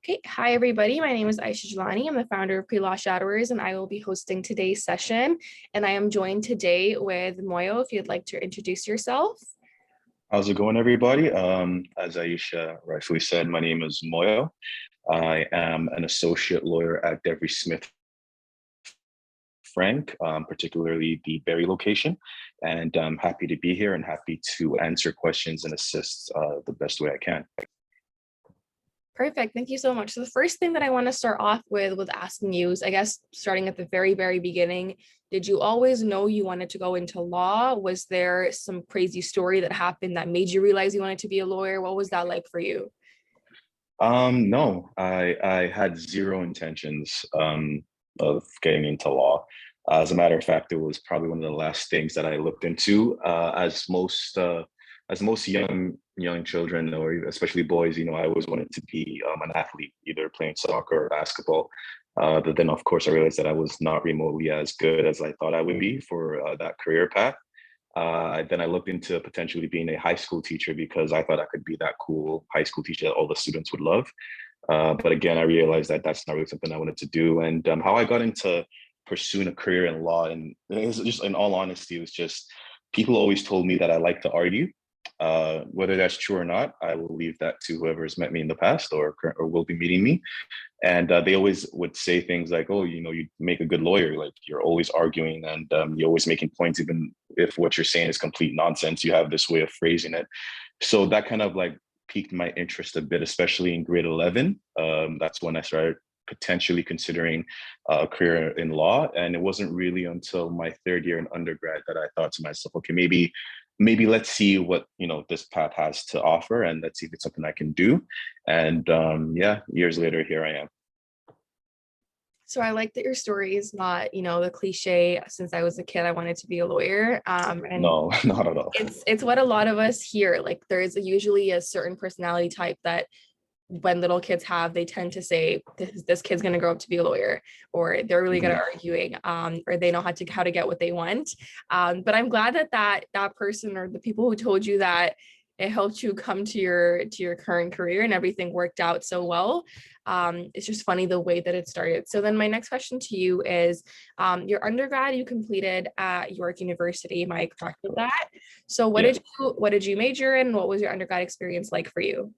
Okay, hi everybody. My name is Aisha Jalani. I'm the founder of Pre-Law Shadowers, and I will be hosting today's session. And I am joined today with Moyo. If you'd like to introduce yourself. How's it going, everybody? As Aisha rightfully said, my name is Moyo. I am an associate lawyer at Devry Smith Frank, particularly the Barrie location. And I'm happy to be here and happy to answer questions and assist the best way I can. Perfect. Thank you so much. So the first thing that I want to start off with asking you is, I guess, starting at the very, very beginning, did you always know you wanted to go into law? Was there some crazy story that happened that made you realize you wanted to be a lawyer? What was that like for you? No, I had zero intentions of getting into law. As a matter of fact, it was probably one of the last things that I looked into. As most young children, or especially boys, I always wanted to be an athlete, either playing soccer or basketball. But then, of course, I realized that I was not remotely as good as I thought I would be for that career path. Then I looked into potentially being a high school teacher because I thought I could be that cool high school teacher that all the students would love. But again, I realized that that's not really something I wanted to do. And how I got into pursuing a career in law, and it's just, in all honesty, it was just people always told me that I like to argue. Whether that's true or not, I will leave that to whoever has met me in the past or will be meeting me. And they always would say things like, "Oh, you make a good lawyer. Like you're always arguing and you're always making points, even if what you're saying is complete nonsense. You have this way of phrasing it." So that kind of like piqued my interest a bit, especially in grade 11. That's when I started potentially considering a career in law. And it wasn't really until my third year in undergrad that I thought to myself, okay, maybe let's see what this path has to offer, and let's see if it's something I can do. And yeah, years later, here I am. So I like that your story is not, the cliche, since I was a kid, I wanted to be a lawyer. And No, not at all. it's what a lot of us hear. Like there's usually a certain personality type that when little kids have, they tend to say, this kid's going to grow up to be a lawyer, or they're really good at arguing, or they know how to get what they want. But I'm glad that person or the people who told you that, it helped you come to your current career and everything worked out so well. It's just funny the way that it started. So then my next question to you is, your undergrad you completed at York University. Am I correct with that? So what did you major in? What was your undergrad experience like for you?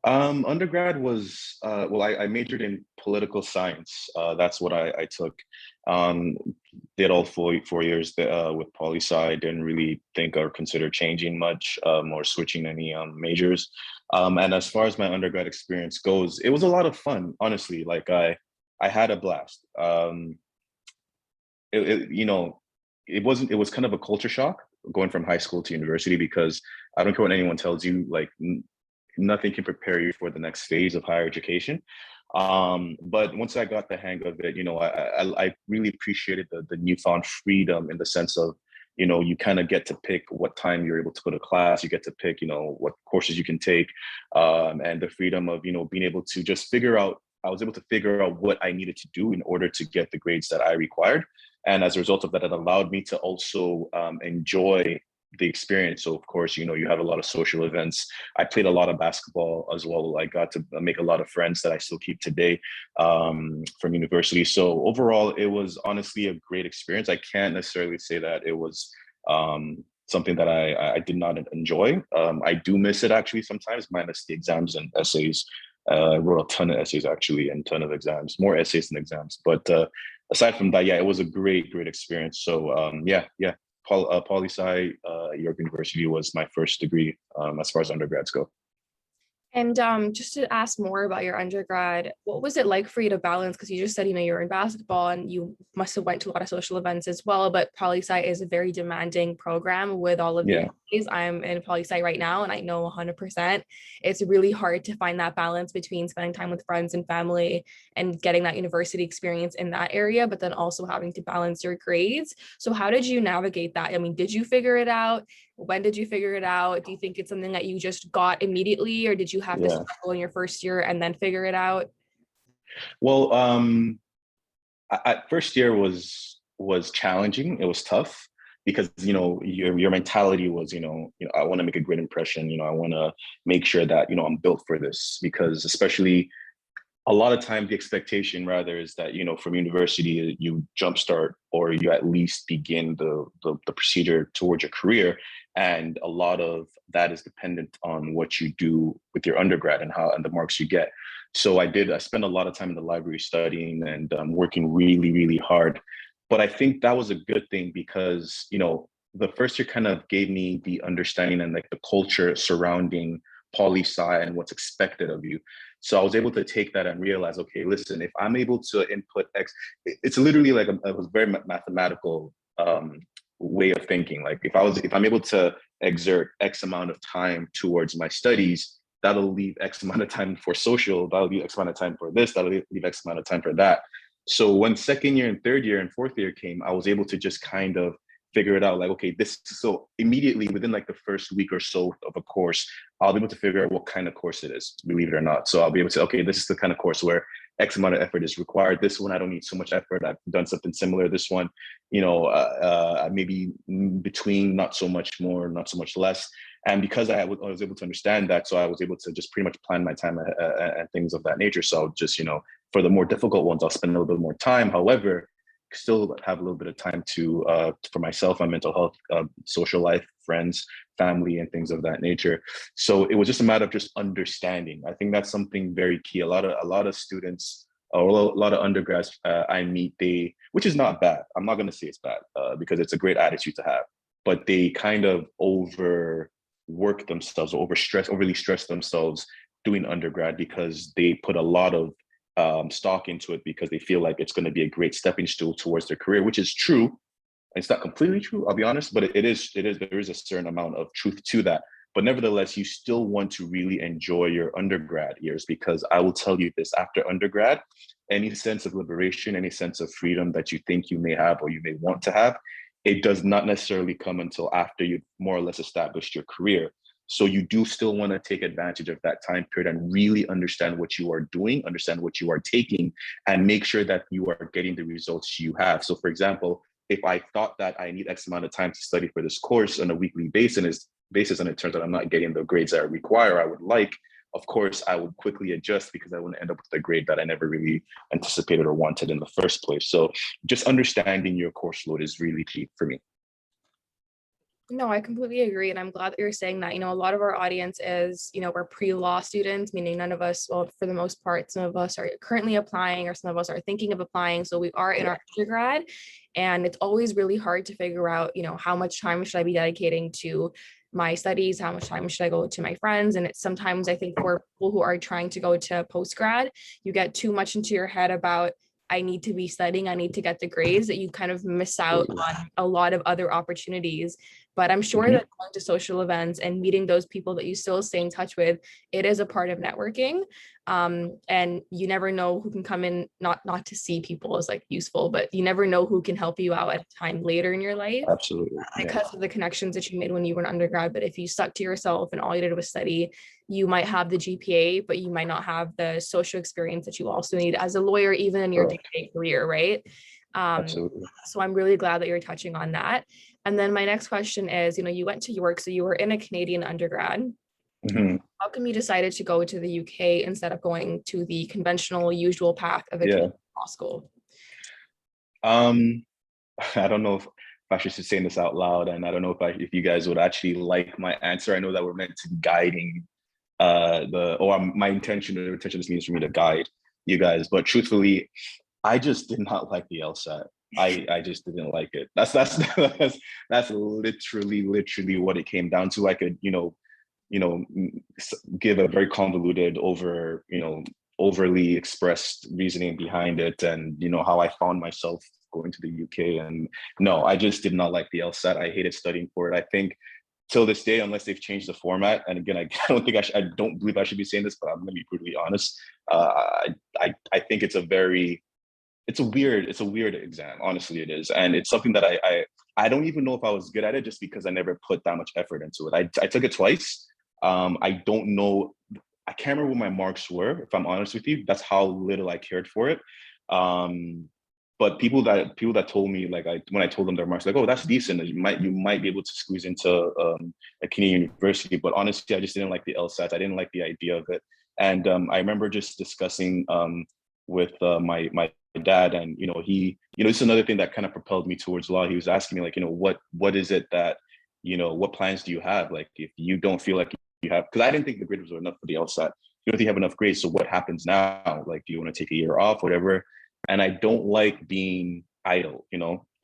Undergrad was I majored in political science. That's what I took. Did all four years with poli sci. Didn't really think or consider changing much or switching any majors. And as far as my undergrad experience goes, it was a lot of fun. Honestly, like I had a blast. It was kind of a culture shock going from high school to university, because I don't care what anyone tells you, like nothing can prepare you for the next phase of higher education. But once I got the hang of it, I really appreciated the newfound freedom, in the sense of, you kind of get to pick what time you're able to go to class. You get to pick, what courses you can take, and the freedom of, being able to just figure out. I was able to figure out what I needed to do in order to get the grades that I required. And as a result of that, it allowed me to also enjoy the experience. So of course, you have a lot of social events. I played a lot of basketball as well. I got to make a lot of friends that I still keep today from university. So overall, it was honestly a great experience. I can't necessarily say that it was something that I did not enjoy. I do miss it actually sometimes, minus the exams and essays. I wrote a ton of essays actually, and a ton of exams, more essays than exams. But aside from that, yeah, it was a great experience. So yeah. Poli sci, York University was my first degree as far as undergrads go. And just to ask more about your undergrad, what was it like for you to balance? Because you just said, you're in basketball and you must have went to a lot of social events as well, but poli-sci is a very demanding program with all of the essays. I'm in poli-sci right now, and I know 100% it's really hard to find that balance between spending time with friends and family and getting that university experience in that area, but then also having to balance your grades. So how did you navigate that? I mean, did you figure it out? When did you figure it out? Do you think it's something that you just got immediately, or did you have to struggle in your first year and then figure it out? Well, first year was challenging. It was tough because your mentality was I want to make a great impression. I want to make sure that I'm built for this, because especially a lot of time the expectation rather is that, you know, from university you jumpstart or you at least begin the procedure towards your career, and a lot of that is dependent on what you do with your undergrad and how and the marks you get. So I spent a lot of time in the library studying and working really, really hard. But I think that was a good thing because, you know, the first year kind of gave me the understanding and like the culture surrounding poli sci and what's expected of you. So I was able to take that and realize, okay, listen, if I'm able to input X, it's literally like a very mathematical way of thinking. Like if I'm able to exert X amount of time towards my studies, that'll leave X amount of time for social, that'll leave X amount of time for this, that'll leave X amount of time for that. So when second year and third year and fourth year came, I was able to just kind of figure it out. Like, okay, so immediately within like the first week or so of a course, I'll be able to figure out what kind of course it is, believe it or not. So I'll be able to say, okay, this is the kind of course where X amount of effort is required. This one, I don't need so much effort. I've done something similar. This one, you know, maybe between, not so much more, not so much less. And because I was able to understand that, so I was able to just pretty much plan my time and things of that nature. So just, you know, for the more difficult ones, I'll spend a little bit more time. However, still have a little bit of time to for myself, my mental health, social life, friends, family, and things of that nature. So it was just a matter of just understanding. I think that's something very key. A lot of students or a lot of undergrads I meet, which is not bad. I'm not going to say it's bad because it's a great attitude to have, but they kind of overwork themselves or overly stress themselves doing undergrad because they put a lot of stock into it because they feel like it's going to be a great stepping stool towards their career, which is true. It's not completely true, I'll be honest, but there is a certain amount of truth to that. But nevertheless, you still want to really enjoy your undergrad years, because I will tell you this, after undergrad, any sense of liberation, any sense of freedom that you think you may have or you may want to have, it does not necessarily come until after you've more or less established your career. So you do still want to take advantage of that time period and really understand what you are doing, understand what you are taking, and make sure that you are getting the results you have. So for example, if I thought that I need X amount of time to study for this course on a weekly basis, and it turns out I'm not getting the grades that I require, I would like, of course, I would quickly adjust because I wouldn't end up with a grade that I never really anticipated or wanted in the first place. So just understanding your course load is really key for me. No, I completely agree. And I'm glad that you're saying that. You know, a lot of our audience is, you know, we're pre-law students, meaning none of us, well, for the most part, some of us are currently applying or some of us are thinking of applying. So we are in our undergrad, and it's always really hard to figure out, you know, how much time should I be dedicating to my studies? How much time should I go to my friends? And it's sometimes, I think, for people who are trying to go to postgrad, you get too much into your head about, I need to be studying, I need to get the grades, that you kind of miss out on a lot of other opportunities. But I'm sure that going to social events and meeting those people that you still stay in touch with, it is a part of networking. And you never know who can come in, not to see people as like useful, but you never know who can help you out at a time later in your life. Absolutely. Because of the connections that you made when you were an undergrad. But if you stuck to yourself and all you did was study, you might have the GPA, but you might not have the social experience that you also need as a lawyer, even in your day-to-day career, right? Absolutely. So I'm really glad that you're touching on that. And then my next question is, you know, you went to York, so you were in a Canadian undergrad. How come you decided to go to the UK instead of going to the conventional, usual path of a Canadian law school? I don't know if I should be saying this out loud, and I don't know if you guys would actually like my answer. I know that we're meant to be guiding my intention or intention is for me to guide you guys, but truthfully, I just did not like the LSAT. I just didn't like it. That's literally what it came down to. I could, give a very convoluted overly expressed reasoning behind it, and how I found myself going to the UK. And no, I just did not like the LSAT. I hated studying for it. I think till this day, unless they've changed the format, and again, I don't think I don't believe I should be saying this, but I'm going to be brutally honest. I think it's a weird exam. Honestly, it is. And it's something that I don't even know if I was good at it, just because I never put that much effort into it. I took it twice. I don't know. I can't remember what my marks were, if I'm honest with you. That's how little I cared for it. But people that told me, when I told them their marks, like, oh, that's decent, you might be able to squeeze into a Canadian university. But honestly, I just didn't like the LSAT. I didn't like the idea of it. And I remember just discussing with my dad, and it's another thing that kind of propelled me towards law. He was asking me, like, what is it that, what plans do you have? Like, if you don't feel like you have, because I didn't think the grades were enough for the LSAT. You don't think you have enough grades, so what happens now? Like, do you want to take a year off, whatever? And I don't like being idle.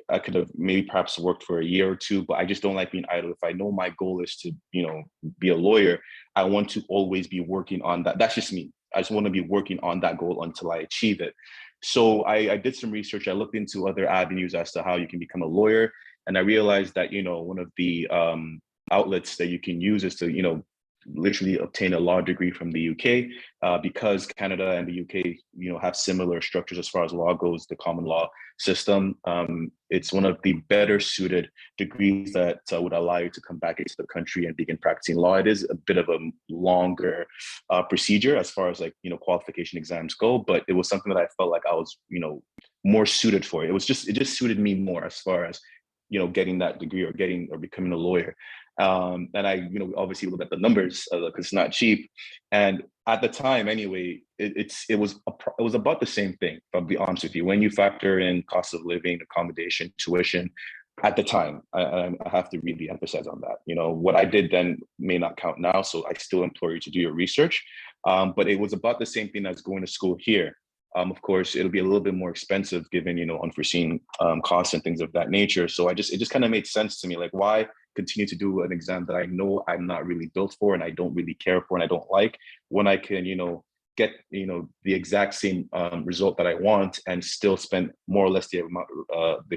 I could have maybe perhaps worked for a year or two, but I just don't like being idle. If I know my goal is to, be a lawyer, I want to always be working on that. That's just me. I just want to be working on that goal until I achieve it. So I did some research. I looked into other avenues as to how you can become a lawyer. And I realized that, one of the outlets that you can use is to, literally obtain a law degree from the UK, because Canada and the UK, have similar structures as far as law goes, the common law system. It's one of the better suited degrees that would allow you to come back into the country and begin practicing law. It is a bit of a longer procedure as far as qualification exams go, but it was something that I felt like I was, more suited for. It just suited me more as far as, getting that degree or becoming a lawyer. And I, obviously look at the numbers because it's not cheap. And at the time, anyway, it was about the same thing. If I'll be honest with you, when you factor in cost of living, accommodation, tuition, at the time, I have to really emphasize on that. What I did then may not count now, so I still implore you to do your research. But it was about the same thing as going to school here. Of course, it'll be a little bit more expensive given, unforeseen costs and things of that nature. So it just kind of made sense to me, like, why continue to do an exam that I know I'm not really built for and I don't really care for and I don't like, when I can, get, the exact same result that I want and still spend more or less the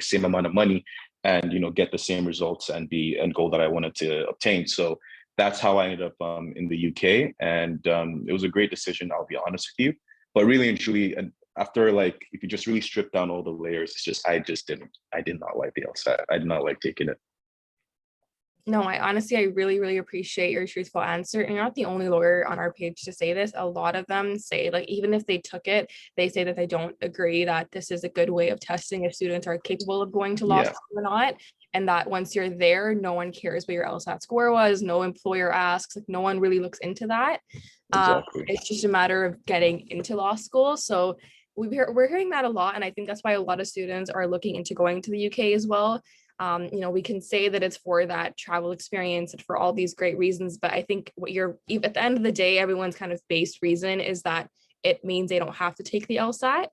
same amount of money and, get the same results and the end goal that I wanted to obtain. So that's how I ended up in the UK. And it was a great decision, I'll be honest with you. But really and truly, and after, like, if you just really strip down all the layers, I did not like the LSAT. I did not like taking it. No, I really, really appreciate your truthful answer. And you're not the only lawyer on our page to say this. A lot of them say, like, even if they took it, they say that they don't agree that this is a good way of testing if students are capable of going to law school or not. And that once you're there, no one cares what your LSAT score was. No employer asks, like, no one really looks into that. Exactly. It's just a matter of getting into law school. So we're hearing that a lot. And I think that's why a lot of students are looking into going to the UK as well. We can say that it's for that travel experience and for all these great reasons, but I think at the end of the day, everyone's kind of base reason is that it means they don't have to take the LSAT.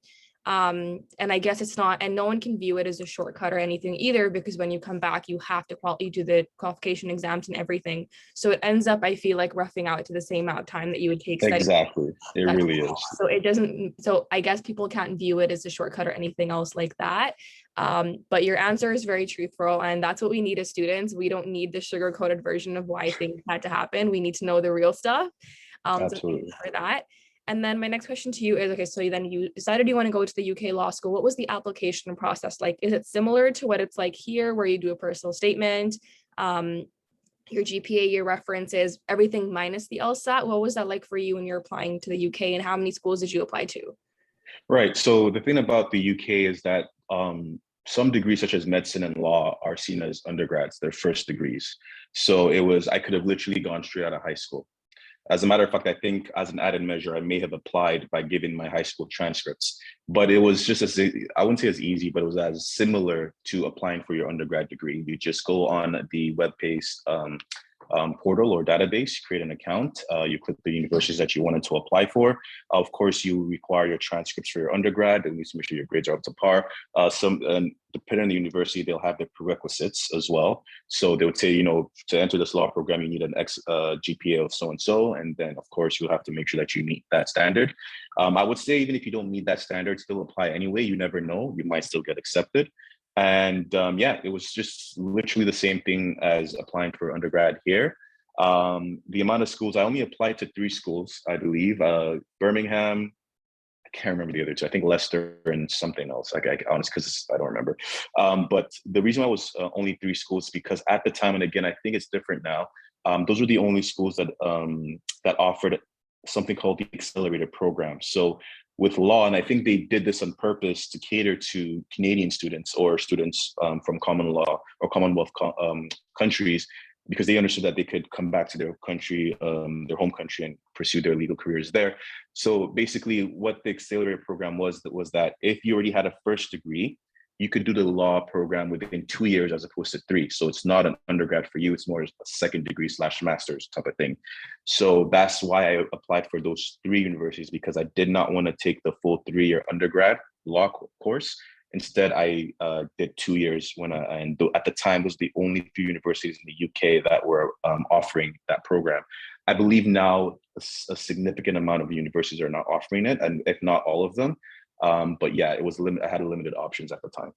And I guess it's not, and no one can view it as a shortcut or anything either, because when you come back, you have to you do the qualification exams and everything. So it ends up, I feel like, roughing out to the same amount of time that you would take studying. Exactly. It really is. So it doesn't, so I guess people can't view it as a shortcut or anything else like that. But your answer is very truthful, and that's what we need as students. We don't need the sugar-coated version of why things had to happen. We need to know the real stuff. Absolutely. So thank you for that. And then my next question to you is, okay, so then you decided you want to go to the UK law school. What was the application process like? Is it similar to what it's like here, where you do a personal statement, your GPA, your references, everything minus the LSAT? What was that like for you when you're applying to the UK, and how many schools did you apply to? Right. So the thing about the UK is that some degrees, such as medicine and law, are seen as undergrads, their first degrees. So I could have literally gone straight out of high school. As a matter of fact, I think as an added measure, I may have applied by giving my high school transcripts, but it was just I wouldn't say as easy, but it was as similar to applying for your undergrad degree. You just go on the web-based portal or database, create an account, you click the universities that you wanted to apply for. Of course, you require your transcripts for your undergrad, and you need to make sure your grades are up to par. Depending on the university, they'll have the prerequisites as well. So they would say, to enter this law program, you need an X GPA of so-and-so, and then of course you have to make sure that you meet that standard. I would say even if you don't meet that standard, still apply anyway. You never know, you might still get accepted. And it was just literally the same thing as applying for undergrad here. The amount of schools, I only applied to 3 schools, I believe. Birmingham, I can't remember the other 2. I think Leicester and something else. Honestly, because I don't remember. But the reason why it was only 3 schools, because at the time, and again, I think it's different now, those were the only schools that offered something called the accelerated program. So with law, and I think they did this on purpose to cater to Canadian students or students from common law or Commonwealth countries, because they understood that they could come back to their country, their home country, and pursue their legal careers there. So basically what the accelerator program was that if you already had a first degree, you could do the law program within 2 years as opposed to 3. So it's not an undergrad for you, it's more a second degree / master's type of thing. So that's why I applied for those 3 universities, because I did not want to take the full 3-year undergrad law course. Instead, I did 2 years and at the time was the only few universities in the UK that were offering that program. I believe now a significant amount of universities are not offering it, and if not all of them. But yeah, it was I had limited options at the time.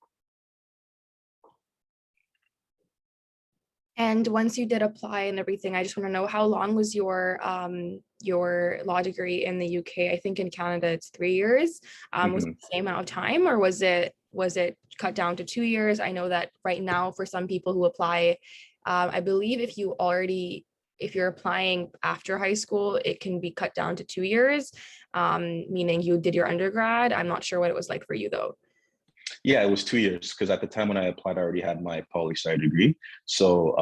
And once you did apply and everything, I just want to know, how long was your law degree in the UK? I think in Canada it's 3 years. Was it the same amount of time, or was it cut down to 2 years? I know that right now for some people who apply, I believe if you're applying after high school, it can be cut down to 2 years, meaning you did your undergrad. I'm not sure what it was like for you though. Yeah, it was 2 years, because at the time when I applied, I already had my poli-sci degree. So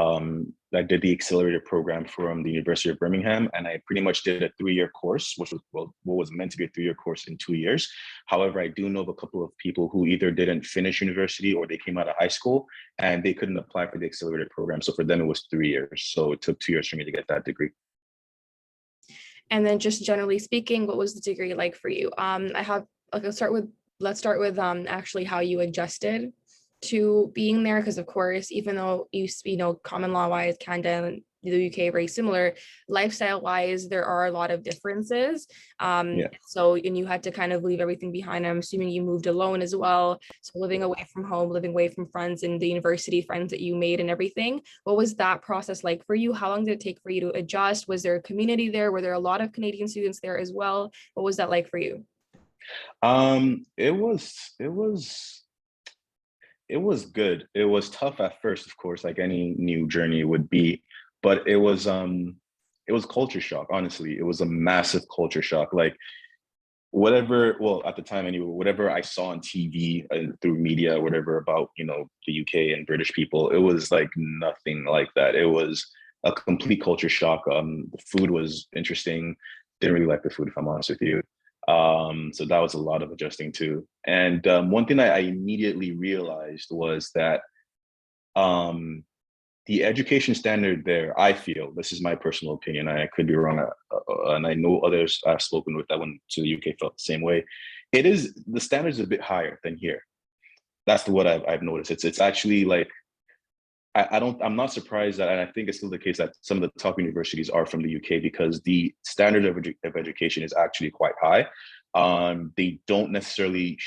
I did the accelerator program from the University of Birmingham, and I pretty much did a 3-year course, which was what was meant to be a 3-year course in 2 years. However, I do know of a couple of people who either didn't finish university or they came out of high school and they couldn't apply for the accelerator program. So for them, it was 3 years. So it took 2 years for me to get that degree. And then just generally speaking, what was the degree like for you? Let's start with actually how you adjusted to being there, because of course, even though you know common law wise Canada and the UK are very similar, lifestyle wise there are a lot of differences. So and you had to kind of leave everything behind. I'm assuming you moved alone as well, so living away from home, living away from friends and the university friends that you made and everything. What was that process like for you? How long did it take for you to adjust? Was there a community there? Were there a lot of Canadian students there as well? What was that like for you? It was good. It was tough at first, of course, like any new journey would be, but it was culture shock. Honestly, it was a massive culture shock. Like at the time anyway, whatever I saw on TV and through media, whatever about, the UK and British people, it was like nothing like that. It was a complete culture shock. The food was interesting. Didn't really like the food, if I'm honest with you. So that was a lot of adjusting too. And one thing I immediately realized was that the education standard there, I feel, this is my personal opinion, I could be wrong, and I know others I've spoken with that went to the UK felt the same way. The standard's a bit higher than here. That's what I've noticed. It's actually like, I'm not surprised that, and I think it's still the case that some of the top universities are from the UK, because the standard of education is actually quite high. They don't necessarily,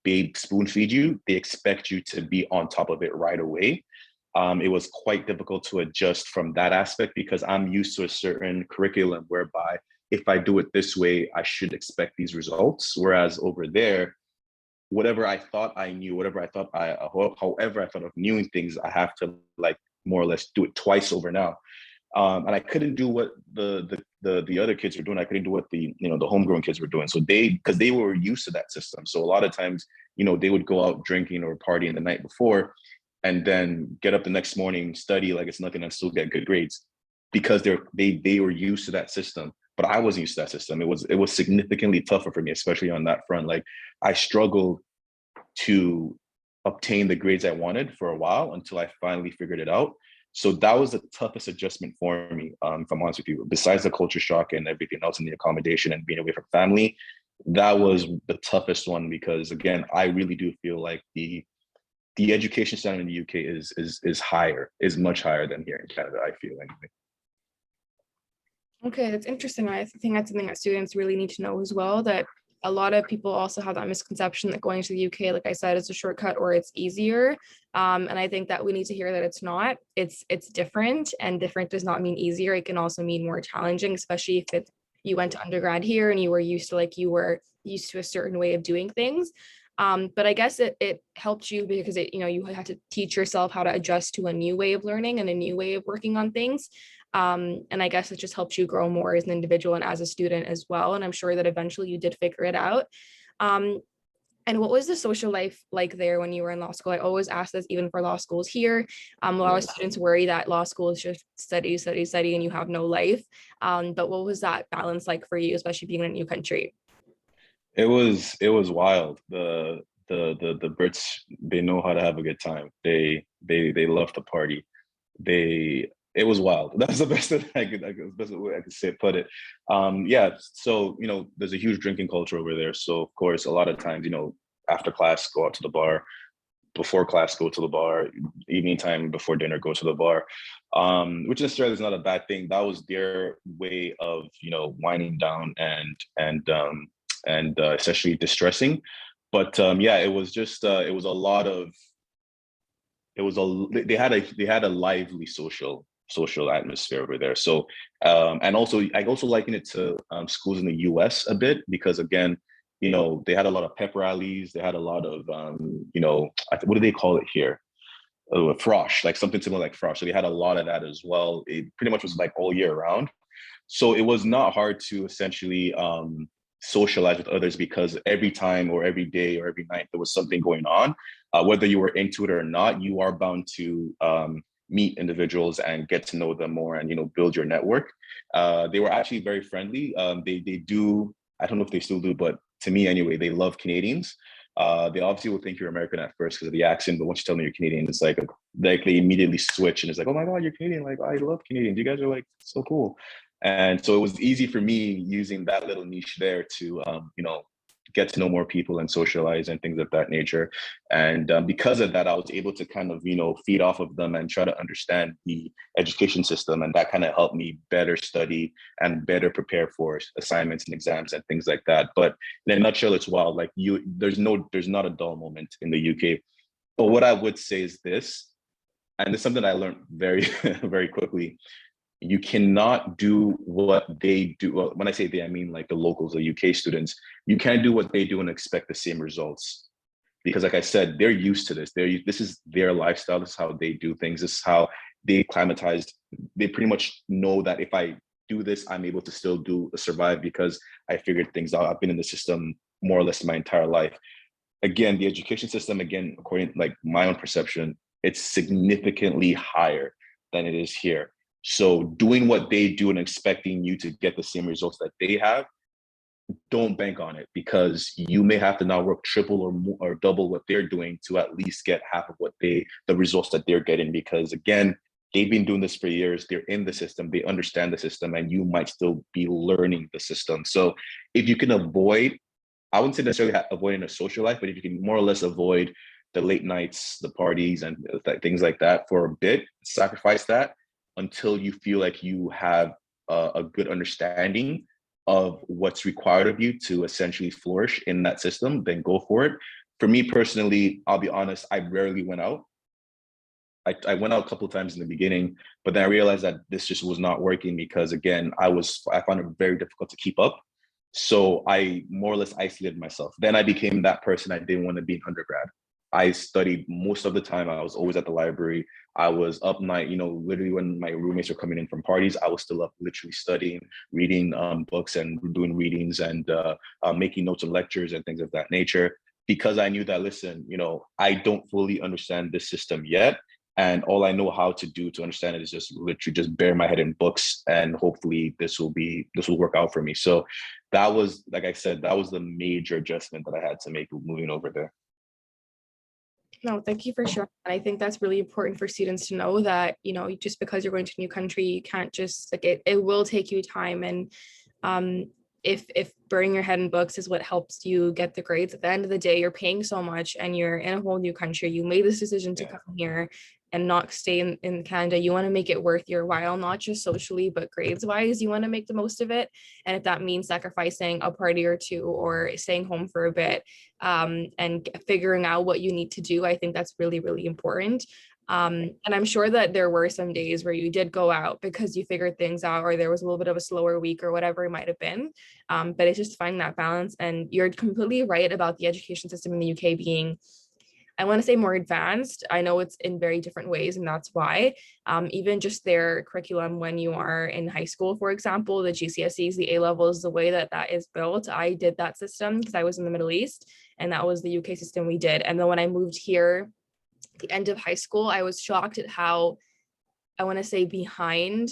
babe spoon feed you. They expect you to be on top of it right away. It was quite difficult to adjust from that aspect, because I'm used to a certain curriculum whereby if I do it this way, I should expect these results. Whereas over there, whatever I thought I knew, however I thought of knowing things, I have to like more or less do it twice over now. And I couldn't do what the other kids were doing. I couldn't do what the homegrown kids were doing. So because they were used to that system. So a lot of times, they would go out drinking or partying the night before, and then get up the next morning, study like it's nothing, and still get good grades, because they were used to that system. But I wasn't used to that system. It was significantly tougher for me, especially on that front. Like I struggled to obtain the grades I wanted for a while until I finally figured it out. So that was the toughest adjustment for me, if I'm honest with you. Besides the culture shock and everything else and the accommodation and being away from family, that was the toughest one, because again, I really do feel like the education standard in the UK is much higher than here in Canada, I feel anyway. Okay, that's interesting. I think that's something that students really need to know as well, that a lot of people also have that misconception that going to the UK, like I said, is a shortcut or it's easier. And I think that we need to hear that it's not. It's different, and different does not mean easier. It can also mean more challenging, especially if you went to undergrad here and you were used to a certain way of doing things. But I guess it helped you because you had to teach yourself how to adjust to a new way of learning and a new way of working on things. And I guess it just helps you grow more as an individual and as a student as well. And I'm sure that eventually you did figure it out. And And what was the social life like there when you were in law school? I always ask this even for law schools here. A lot of Yeah. students worry that law school is just study, study, study, and you have no life. But what was that balance like for you, especially being in a new country? It was wild. The Brits, they know how to have a good time. They love to party. It was wild. That's the best that best way I could say put it. Yeah. So there's a huge drinking culture over there. So of course, a lot of times, after class, go out to the bar. Before class, go to the bar. Evening time, before dinner, go to the bar. Which necessarily is not a bad thing. That was their way of winding down and essentially distressing. But yeah, it was just it was a lot of it was a they had a lively social atmosphere over there. So and also I also liken it to schools in the US a bit, because again, they had a lot of pep rallies. They had a lot of what do they call it here? Frosh, like something similar like frosh. So they had a lot of that as well. It pretty much was like all year round. So it was not hard to essentially socialize with others, because every time or every day or every night there was something going on. Whether you were into it or not, you are bound to meet individuals and get to know them more, and build your network. They were actually very friendly. They do. I don't know if they still do, but to me anyway, they love Canadians. They obviously will think you're American at first because of the accent, but once you tell them you're Canadian, it's like they immediately switch, and it's like, oh my God, you're Canadian! Like, I love Canadians. You guys are like so cool. And so it was easy for me using that little niche there to get to know more people and socialize and things of that nature. And because of that, I was able to kind of feed off of them and try to understand the education system, and that kind of helped me better study and better prepare for assignments and exams and things like that. But in a nutshell, it's wild. Like there's not a dull moment in the UK. But what I would say is this, and it's something I learned very very quickly: you cannot do what they do. Well, when I say they, I mean like the locals, the UK students. You can't do what they do and expect the same results, because, like I said, they're used to this. This is their lifestyle. This is how they do things. This is how they climatized. They pretty much know that if I do this, I'm able to still survive, because I figured things out. I've been in the system more or less my entire life. Again, the education system, again, according like my own perception, it's significantly higher than it is here. So doing what they do and expecting you to get the same results that they have, don't bank on it, because you may have to now work triple or more, or double what they're doing to at least get half of the results that they're getting. Because again, they've been doing this for years. They're in the system. They understand the system, and you might still be learning the system. So if you can avoid, I wouldn't say necessarily avoiding a social life, but if you can more or less avoid the late nights, the parties, and things like that for a bit, sacrifice that until you feel like you have a good understanding of what's required of you to essentially flourish in that system, then go for it. For me personally, I'll be honest, I rarely went out. I went out a couple of times in the beginning, but then I realized that this just was not working, because again, I found it very difficult to keep up. So I more or less isolated myself. Then I became that person I didn't want to be in undergrad. I studied most of the time. I was always at the library. I was up night, literally when my roommates were coming in from parties, I was still up literally studying, reading books and doing readings, and making notes of lectures and things of that nature, because I knew that, listen, I don't fully understand this system yet. And all I know how to do to understand it is just literally just bury my head in books, and hopefully this will work out for me. So that was, like I said, that was the major adjustment that I had to make moving over there. No, thank you for sharing. And I think that's really important for students to know that, just because you're going to a new country, you can't just like it will take you time. And if burning your head in books is what helps you get the grades, at the end of the day, you're paying so much and you're in a whole new country. You made this decision to come here and not stay in Canada. You want to make it worth your while, not just socially, but grades wise. You want to make the most of it. And if that means sacrificing a party or two or staying home for a bit, and figuring out what you need to do, I think that's really, really important. And I'm sure that there were some days where you did go out because you figured things out, or there was a little bit of a slower week or whatever it might have been. But it's just finding that balance. And you're completely right about the education system in the UK being, I want to say, more advanced. I know it's in very different ways, and that's why. Even just their curriculum when you are in high school, for example, the GCSEs, the A levels, the way that is built. I did that system because I was in the Middle East, And that was the UK system we did. And then when I moved here, at the end of high school, I was shocked at how, I want to say, behind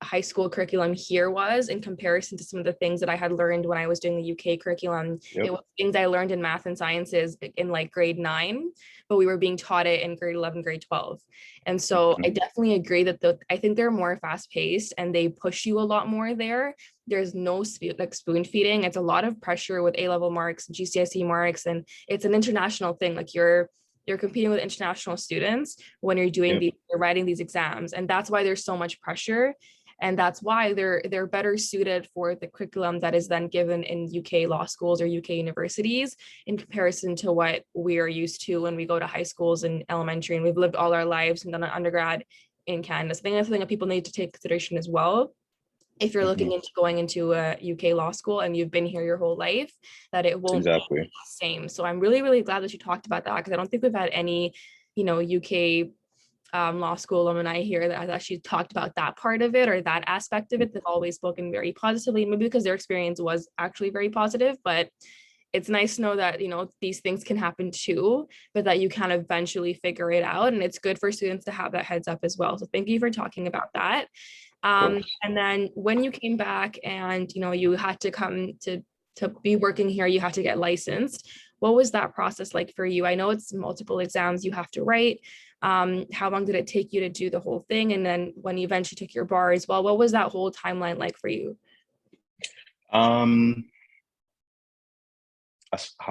high school curriculum here was in comparison to some of the things that I had learned when I was doing the UK curriculum. Yep. It was things I learned in math and sciences in like grade 9, but we were being taught it in grade 11, grade 12. And so I definitely agree that I think they're more fast paced and they push you a lot more there. There's no spoon feeding. It's a lot of pressure with A-level marks, GCSE marks, and it's an international thing. Like you're competing with international students when you're doing you're writing these exams. And that's why there's so much pressure. And that's why they're better suited for the curriculum that is then given in UK law schools or UK universities in comparison to what we are used to when we go to high schools and elementary, and we've lived all our lives and done an undergrad in Canada. So I think that's something that people need to take consideration as well. If you're looking into going into a UK law school and you've been here your whole life, that it won't be the same. So I'm really, really glad that you talked about that, because I don't think we've had any, UK law school alumni here that has actually talked about that part of it or that aspect of it. They've always spoken very positively, maybe because their experience was actually very positive, but it's nice to know that, these things can happen too, but that you can eventually figure it out. And it's good for students to have that heads up as well. So thank you for talking about that. And then when you came back and, you had to come to be working here, you had to get licensed. What was that process like for you? I know it's multiple exams you have to write. How long did it take you to do the whole thing? And then when you eventually took your bar as well, what was that whole timeline like for you? How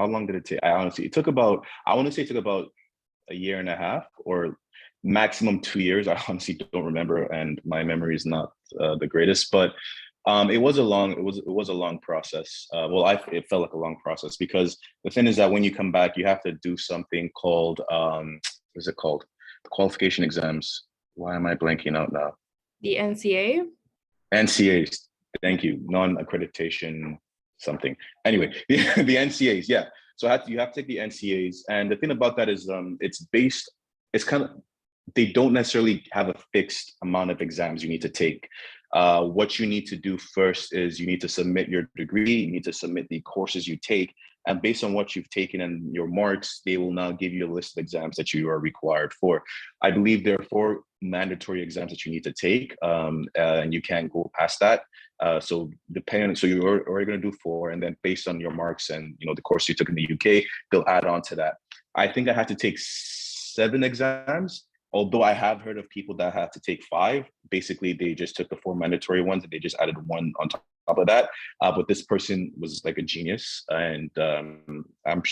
long did it take? I want to say it took about a year and a half or maximum 2 years. I honestly don't remember, and my memory is not the greatest, but it was a long process. It felt like a long process, because the thing is that when you come back, you have to do something called, what is it called? The qualification exams. Why am I blanking out now? The NCA? NCAs. Thank you. Non-accreditation something. Anyway, the NCAs. Yeah. So you have to take the NCAs, and the thing about that is, they don't necessarily have a fixed amount of exams you need to take. What you need to do first is you need to submit your degree, you need to submit the courses you take, and based on what you've taken and your marks, they will now give you a list of exams that you are required for. I believe there are 4 mandatory exams that you need to take, and you can't go past that. So you're already going to do 4, and then based on your marks and the course you took in the UK, they'll add on to that. I think I had to take 7 exams. Although I have heard of people that had to take 5. Basically, they just took the 4 mandatory ones and they just added 1 on top of that. But this person was like a genius. And I'm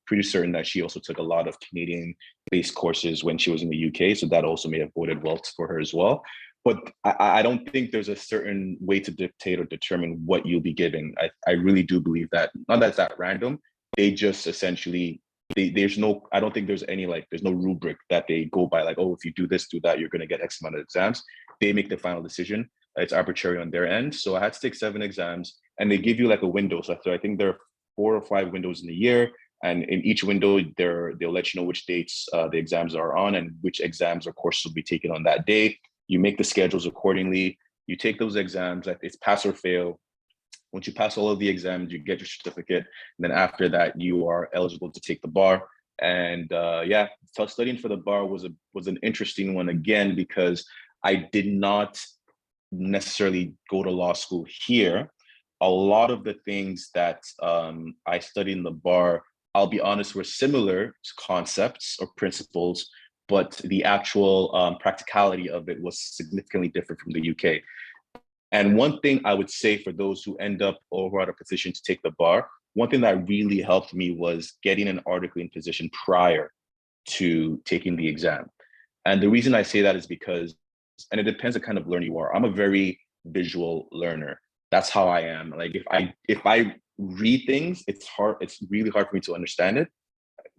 pretty certain that she also took a lot of Canadian-based courses when she was in the UK. So that also may have boded well for her as well. But I don't think there's a certain way to dictate or determine what you'll be given. I really do believe that, not that it's that random, they just essentially, I don't think there's no rubric that they go by, like, oh, if you do this, do that, you're going to get X amount of exams. They make the final decision. It's arbitrary on their end. So I had to take 7 exams, and they give you like a window. So I think there are 4 or 5 windows in a year. And in each window, they'll let you know which dates the exams are on and which exams or courses will be taken on that day. You make the schedules accordingly. You take those exams. It's pass or fail. Once you pass all of the exams, you get your certificate. And then after that, you are eligible to take the bar. And studying for the bar was an interesting one again, because I did not necessarily go to law school here. A lot of the things that I studied in the bar, I'll be honest, were similar concepts or principles, but the actual practicality of it was significantly different from the UK. And one thing I would say for those who end up or who are in a position to take the bar, one thing that really helped me was getting an articling position prior to taking the exam. And the reason I say that is because, and it depends on the kind of learner you are. I'm a very visual learner. That's how I am. Like if I read things, it's really hard for me to understand it.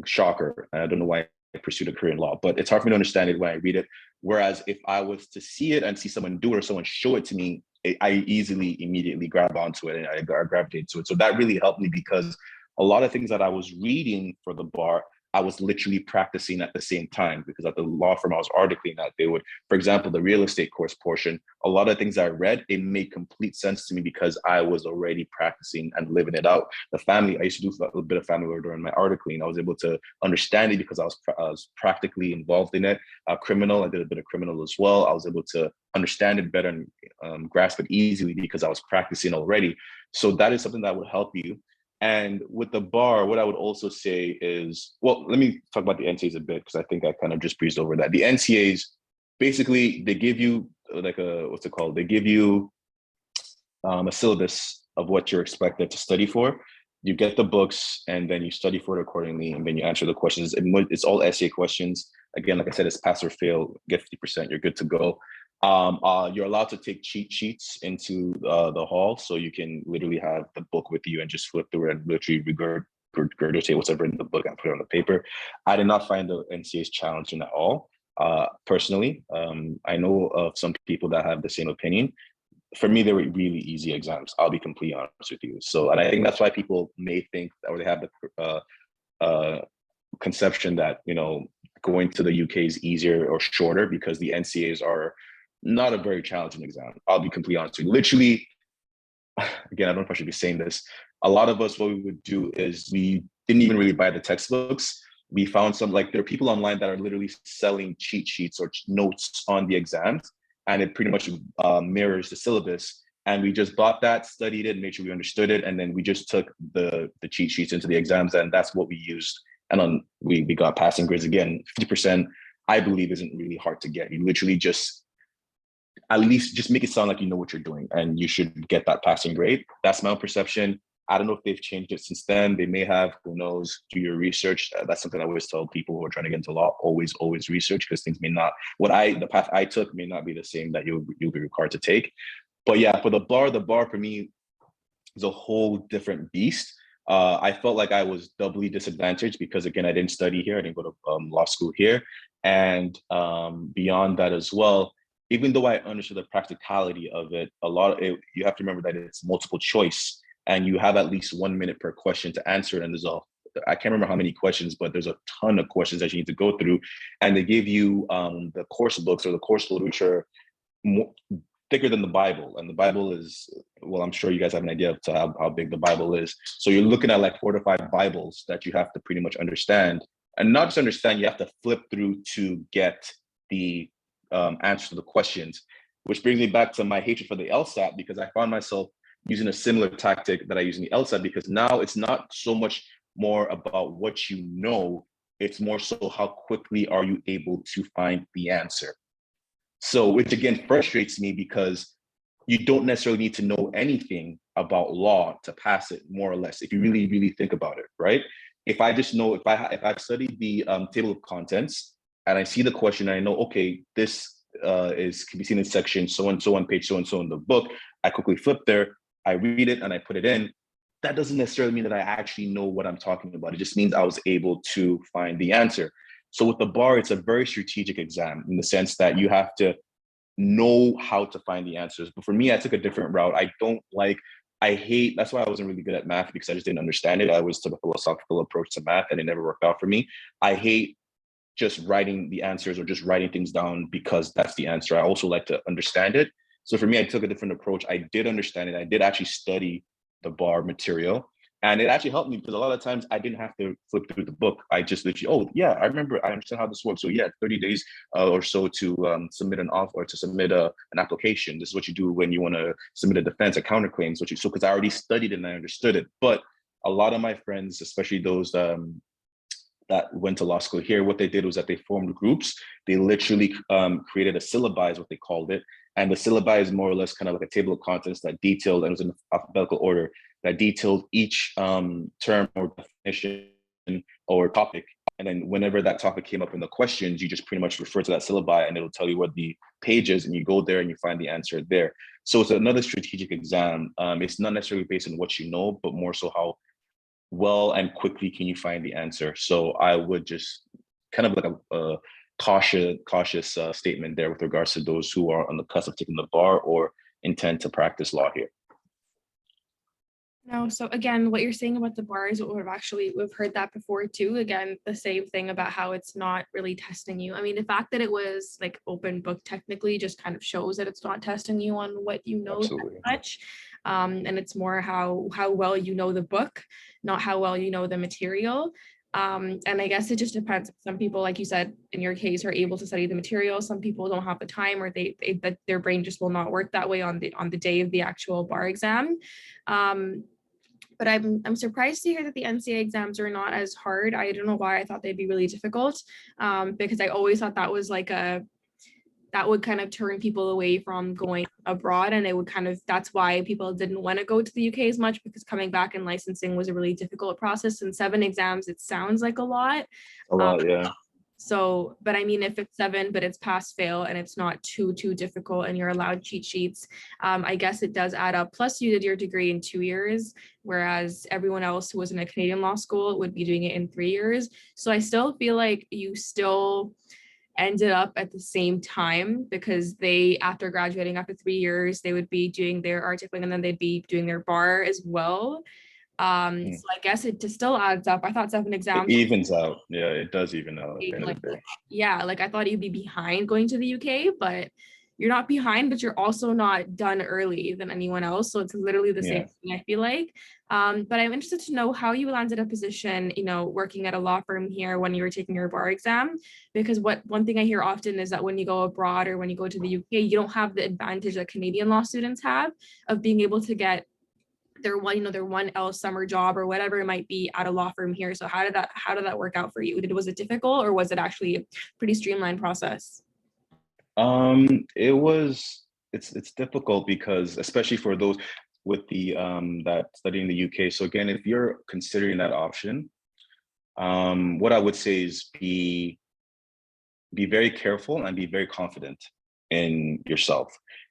Shocker. I don't know why I pursued a career in law, but it's hard for me to understand it when I read it. Whereas if I was to see it and see someone do it or someone show it to me, I immediately grab onto it and I gravitate to it. So that really helped me, because a lot of things that I was reading for the bar, I was literally practicing at the same time, because at the law firm I was articling at, they would, for example, the real estate course portion, a lot of things I read, it made complete sense to me because I was already practicing and living it out. The family, I used to do a little bit of family law during my articling. I was able to understand it because I was practically involved in it. Criminal, I did a bit of criminal as well. I was able to understand it better and grasp it easily because I was practicing already. So that is something that would help you. And with the bar, what I would also say is, well, let me talk about the NCAs a bit, because I think I kind of just breezed over that. The NCAs, basically, they give you like what's it called? They give you a syllabus of what you're expected to study for. You get the books and then you study for it accordingly, and then you answer the questions. It's all essay questions. Again, like I said, it's pass or fail, get 50%, you're good to go. You're allowed to take cheat sheets into the hall, so you can literally have the book with you and just flip through it and literally regurgitate what's ever in the book and put it on the paper. I did not find the NCAs challenging at all. Personally, I know of some people that have the same opinion. For me, they were really easy exams. I'll be completely honest with you. So, and I think that's why people may think, or they have the conception that, going to the UK is easier or shorter, because the NCAs are not a very challenging exam. I'll be completely honest with you. Literally, again, I don't know if I should be saying this. A lot of us, what we would do is we didn't even really buy the textbooks. We found there are people online that are literally selling cheat sheets or notes on the exams, and it pretty much mirrors the syllabus. And we just bought that, studied it, made sure we understood it, and then we just took the cheat sheets into the exams, and that's what we used. And we got passing grades. Again, 50%, I believe, isn't really hard to get. You literally just at least just make it sound like you know what you're doing, and you should get that passing grade. That's my own perception. I don't know if they've changed it since then. They may have, who knows, do your research. That's something I always tell people who are trying to get into law, always research, because things may not, the path I took may not be the same that you'll be required to take. But yeah, for the bar for me is a whole different beast. I felt like I was doubly disadvantaged because, again, I didn't study here. I didn't go to law school here. And beyond that as well, even though I understood the practicality of it, you have to remember that it's multiple choice, and you have at least 1 minute per question to answer. And I can't remember how many questions, but there's a ton of questions that you need to go through. And they give you the course books or the course load, which are thicker than the Bible. And the Bible is, well, I'm sure you guys have an idea of how big the Bible is. So you're looking at like 4 to 5 Bibles that you have to pretty much understand. And not just understand, you have to flip through to get the answer to the questions, which brings me back to my hatred for the LSAT, because I found myself using a similar tactic that I use in the LSAT, because now it's not so much more about what you know, it's more so how quickly are you able to find the answer. So, which again frustrates me, because you don't necessarily need to know anything about law to pass it, more or less, if you really, really think about it, right? If I just know, if I've studied the table of contents and I see the question, and I know, okay, this can be seen in section so and so on page so and so in the book, I quickly flip there, I read it, and I put it in. That doesn't necessarily mean that I actually know what I'm talking about. It just means I was able to find the answer. So with the bar, it's a very strategic exam in the sense that you have to know how to find the answers. But for me, I took a different route. That's why I wasn't really good at math, because I just didn't understand it. I always took a philosophical approach to math, and it never worked out for me. I hate just writing the answers or just writing things down because that's the answer. I also like to understand it. So for me, I took a different approach. I did understand it. I did actually study the bar material. And it actually helped me, because a lot of times I didn't have to flip through the book. I just literally, oh yeah, I remember, I understand how this works. So yeah, 30 days or so to submit an offer, or to submit an application. This is what you do when you want to submit a defense, a counterclaim. So because I already studied it and I understood it. But a lot of my friends, especially those that went to law school here, what they did was that they formed groups. They literally created a syllabi, is what they called it. And the syllabi is more or less kind of like a table of contents that detailed, and it was in alphabetical order, that detailed each term or definition or topic. And then whenever that topic came up in the questions, you just pretty much refer to that syllabi, and it'll tell you what the page is, and you go there and you find the answer there. So it's another strategic exam. It's not necessarily based on what you know, but more so how well and quickly can you find the answer. So I would just kind of like a cautious statement there with regards to those who are on the cusp of taking the bar or intend to practice law here. No, so again, what you're saying about the bar is what we've heard that before too. Again, the same thing about how it's not really testing you. I mean, the fact that it was like open book technically just kind of shows that it's not testing you on what you know that Absolutely. much. And it's more how well you know the book, not how well you know the material. And I guess it just depends. Some people, like you said, in your case, are able to study the material. Some people don't have the time, or that their brain just will not work that way on the day of the actual bar exam. Um, but I'm surprised to hear that the NCA exams are not as hard. I don't know why I thought they'd be really difficult, because I always thought that was like that would kind of turn people away from going abroad, and it would kind of that's why people didn't want to go to the UK as much, because coming back and licensing was a really difficult process. And 7 exams, it sounds like a lot. A Um, lot, yeah. so, but I mean, if it's 7, but it's pass fail and it's not too difficult, and you're allowed cheat sheets, I guess it does add up. Plus, you did your degree in 2 years, whereas everyone else who was in a Canadian law school would be doing it in 3 years. So I still feel like you still ended up at the same time, because they, after graduating after 3 years, they would be doing their articling, and then they'd be doing their bar as well. Mm. So I guess it just still adds up. I thought 7 exams It evens out. Yeah, it does even out at the end of like, the day. yeah, like I thought you'd be behind going to the UK, but you're not behind, but you're also not done early than anyone else. So it's literally the same Yeah. thing, I feel like. But I'm interested to know how you landed a position, working at a law firm here when you were taking your bar exam, because one thing I hear often is that when you go abroad or when you go to the UK, you don't have the advantage that Canadian law students have of being able to get their 1L summer job or whatever it might be at a law firm here. So how did that work out for you? Was it difficult, or was it actually a pretty streamlined process? It was it's difficult because especially for those with the that study in the UK. So again, if you're considering that option, what I would say is be very careful and be very confident in yourself.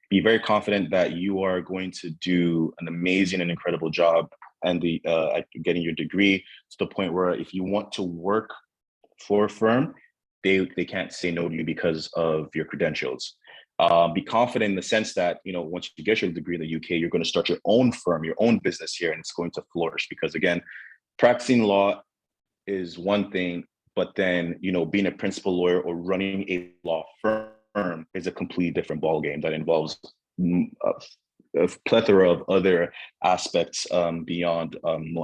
Be very confident that you are going to do an amazing and incredible job and at getting your degree to the point where if you want to work for a firm, they can't say no to you because of your credentials. Be confident in the sense that once you get your degree in the UK, you're going to start your own firm, your own business here, and it's going to flourish. Because again, practicing law is one thing, but then being a principal lawyer or running a law firm is a completely different ballgame that involves a plethora of other aspects beyond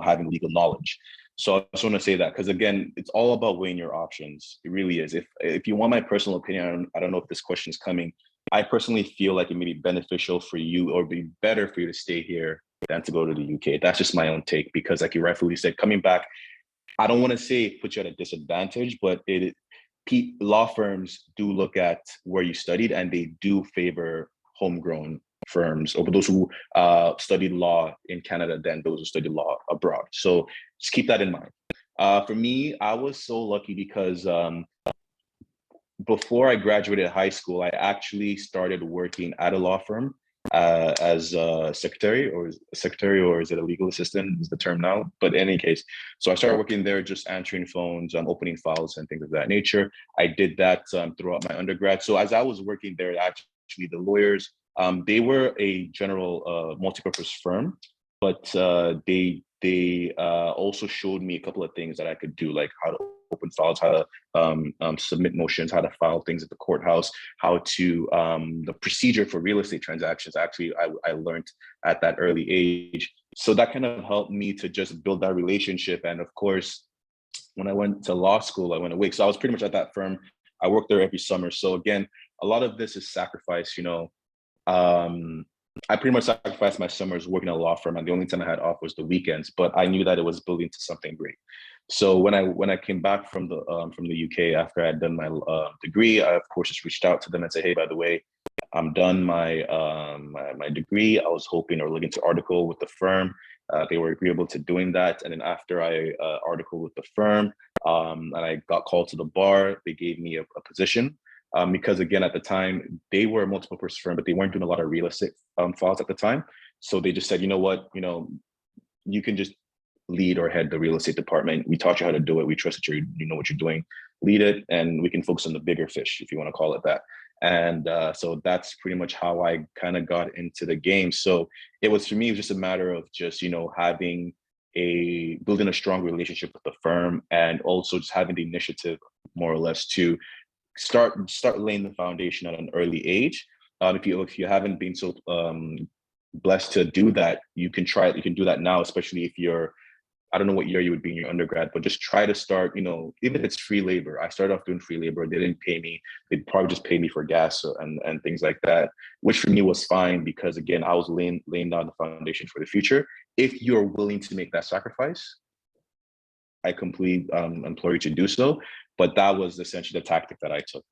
having legal knowledge. So I just want to say that because again, it's all about weighing your options. It really is. If you want my personal opinion, I don't know if this question is coming. I personally feel like it may be beneficial for you or be better for you to stay here than to go to the UK. That's just my own take because, like you rightfully said, coming back, I don't want to say put you at a disadvantage, but law firms do look at where you studied and they do favor homegrown firms or those who studied law in Canada than those who studied law abroad. So just keep that in mind. For me, I was so lucky because before I graduated high school, I actually started working at a law firm as a secretary, or is it a legal assistant is the term now? But in any case, so I started working there, just answering phones, opening files, and things of that nature. I did that throughout my undergrad. So as I was working there, actually the lawyers, they were a general multi-purpose firm, but they also showed me a couple of things that I could do, like how to open files, how to submit motions, how to file things at the courthouse, how to the procedure for real estate transactions. Actually, I learned at that early age. So that kind of helped me to just build that relationship. And of course, when I went to law school, I went away. So I was pretty much at that firm. I worked there every summer. So again, a lot of this is sacrifice, I pretty much sacrificed my summers working at a law firm, and the only time I had off was the weekends. But I knew that it was building to something great. So when I came back from the UK after I had done my degree, I of course just reached out to them and said, hey, by the way, I'm done my degree. I was hoping or looking to article with the firm. They were agreeable to doing that, and then after I articled with the firm, and I got called to the bar, they gave me a position. Because again, at the time, they were a multiple person firm, but they weren't doing a lot of real estate files at the time. So they just said, you know what, you can just lead or head the real estate department. We taught you how to do it. We trust that you know what you're doing. Lead it, and we can focus on the bigger fish, if you want to call it that. And so that's pretty much how I kind of got into the game. So it was, for me, it was just a matter of just, having building a strong relationship with the firm, and also just having the initiative, more or less, to start laying the foundation at an early age. If you haven't been so blessed to do that, you can do that now, especially if you're, I don't know what year you would be in your undergrad, but just try to start, even if it's free labor. I started off doing free labor. They didn't pay me. They'd probably just pay me for gas and things like that, which for me was fine, because again, I was laying down the foundation for the future. If you're willing to make that sacrifice, I completely implore you to do so. But that was essentially the tactic that I took.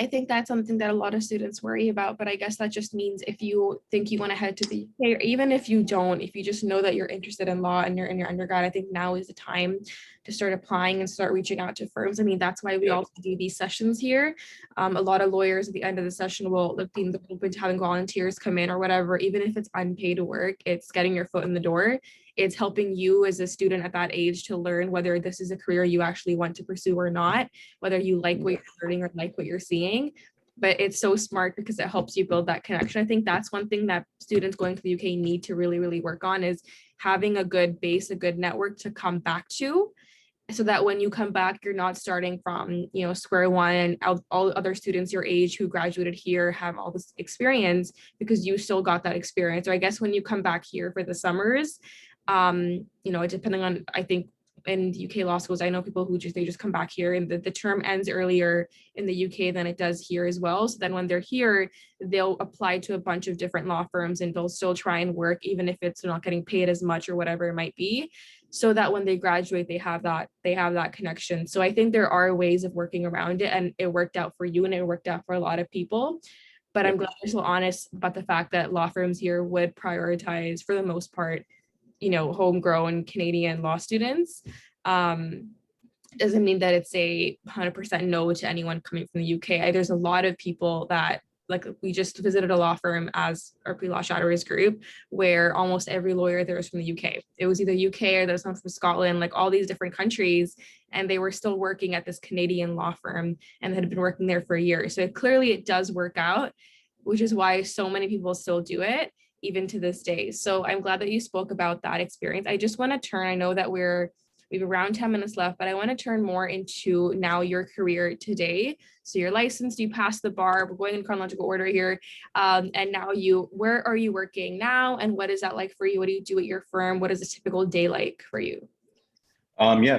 I think that's something that a lot of students worry about, but I guess that just means if you think you want to head to the UK, or even if you don't, if you just know that you're interested in law and you're in your undergrad, I think now is the time to start applying and start reaching out to firms. I mean, that's why we also do these sessions here. A lot of lawyers at the end of the session will be open to having volunteers come in or whatever, even if it's unpaid work, it's getting your foot in the door. It's helping you as a student at that age to learn whether this is a career you actually want to pursue or not, whether you like what you're learning or like what you're seeing. But it's so smart because it helps you build that connection. I think that's one thing that students going to the UK need to really, really work on, is having a good base, a good network to come back to, so that when you come back, you're not starting from, square one, and all other students your age who graduated here have all this experience because you still got that experience. Or I guess when you come back here for the summers, depending on, I think in UK law schools, I know people who they just come back here, and the term ends earlier in the UK than it does here as well. So then when they're here, they'll apply to a bunch of different law firms, and they'll still try and work, even if it's not getting paid as much or whatever it might be, so that when they graduate, they have that connection. So I think there are ways of working around it, and it worked out for you and it worked out for a lot of people. But I'm glad you're so honest about the fact that law firms here would prioritize, for the most part, homegrown Canadian law students. Doesn't mean that it's a 100% no to anyone coming from the UK. There's a lot of people that, like, we just visited a law firm as our pre-law shadowers group, where almost every lawyer there was from the UK. It was either UK or there's someone from Scotland, like all these different countries, and they were still working at this Canadian law firm and had been working there for a year. So clearly it does work out, which is why so many people still do it, even to this day. So I'm glad that you spoke about that experience. I just want to turn, I know that we have around 10 minutes left, but I want to turn more into now your career today. So you're licensed, you passed the bar, we're going in chronological order here. And now where are you working now? And what is that like for you? What do you do at your firm? What is a typical day like for you?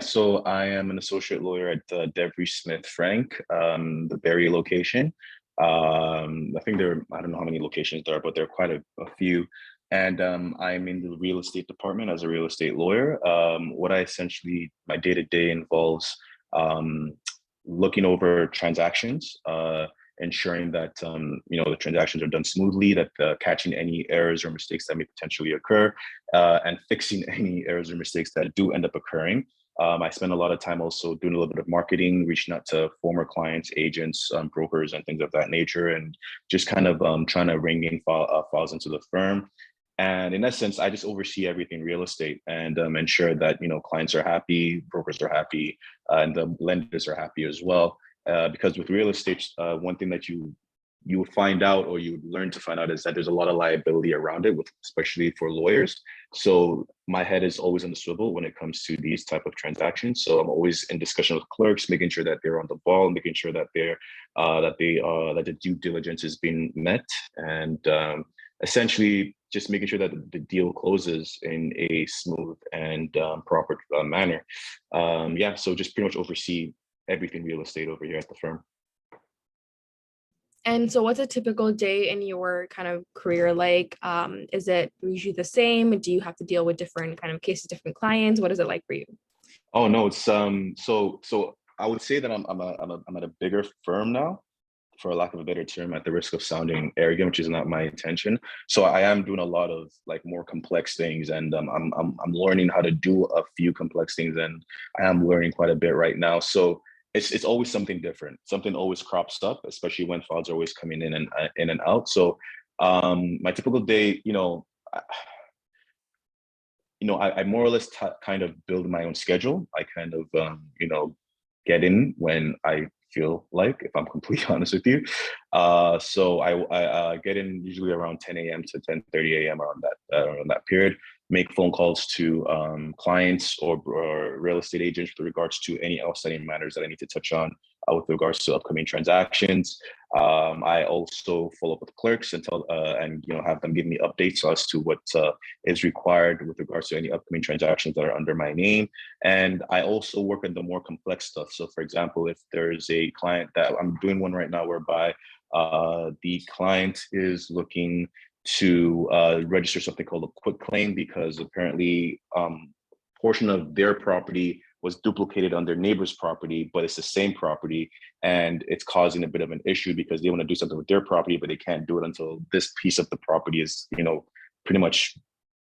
So I am an associate lawyer at Devry Smith Frank, the Barrie location. I think I don't know how many locations there are, but there are quite a few. And I'm in the real estate department as a real estate lawyer. My day-to-day involves looking over transactions, ensuring that the transactions are done smoothly, that catching any errors or mistakes that may potentially occur, and fixing any errors or mistakes that do end up occurring. I spend a lot of time also doing a little bit of marketing, reaching out to former clients, agents, brokers, and things of that nature, and just kind of trying to ring in files into the firm. And in essence, I just oversee everything real estate and ensure that clients are happy, brokers are happy, and the lenders are happy as well. Because with real estate, one thing that you would find out, or you would learn to find out, is that there's a lot of liability around it, especially for lawyers. So my head is always on the swivel when it comes to these type of transactions. So I'm always in discussion with clerks, making sure that they're on the ball, making sure that that the due diligence is being met, and essentially just making sure that the deal closes in a smooth and proper manner. So just pretty much oversee everything real estate over here at the firm. And so what's a typical day in your kind of career like? Is it usually the same? Do you have to deal with different kind of cases, different clients? What is it like for you? Oh no, it's so I would say that I'm at a bigger firm now, for lack of a better term, at the risk of sounding arrogant, which is not my intention. So I am doing a lot of like more complex things, and I'm learning how to do a few complex things, and I am learning quite a bit right now. So it's always something different. Something always crops up, especially when files are always coming in and out. So my typical day, I more or less kind of build my own schedule. I kind of get in when I feel like, if I'm completely honest with you. So I get in usually around 10 a.m. to 10:30 a.m. around that period. Make phone calls to clients or real estate agents with regards to any outstanding matters that I need to touch on with regards to upcoming transactions. I also follow up with clerks and have them give me updates as to what is required with regards to any upcoming transactions that are under my name. And I also work on the more complex stuff. So, for example, if there's a client that I'm doing one right now whereby the client is looking to register something called a quick claim because apparently portion of their property was duplicated on their neighbor's property, but it's the same property, and it's causing a bit of an issue because they want to do something with their property, but they can't do it until this piece of the property is, pretty much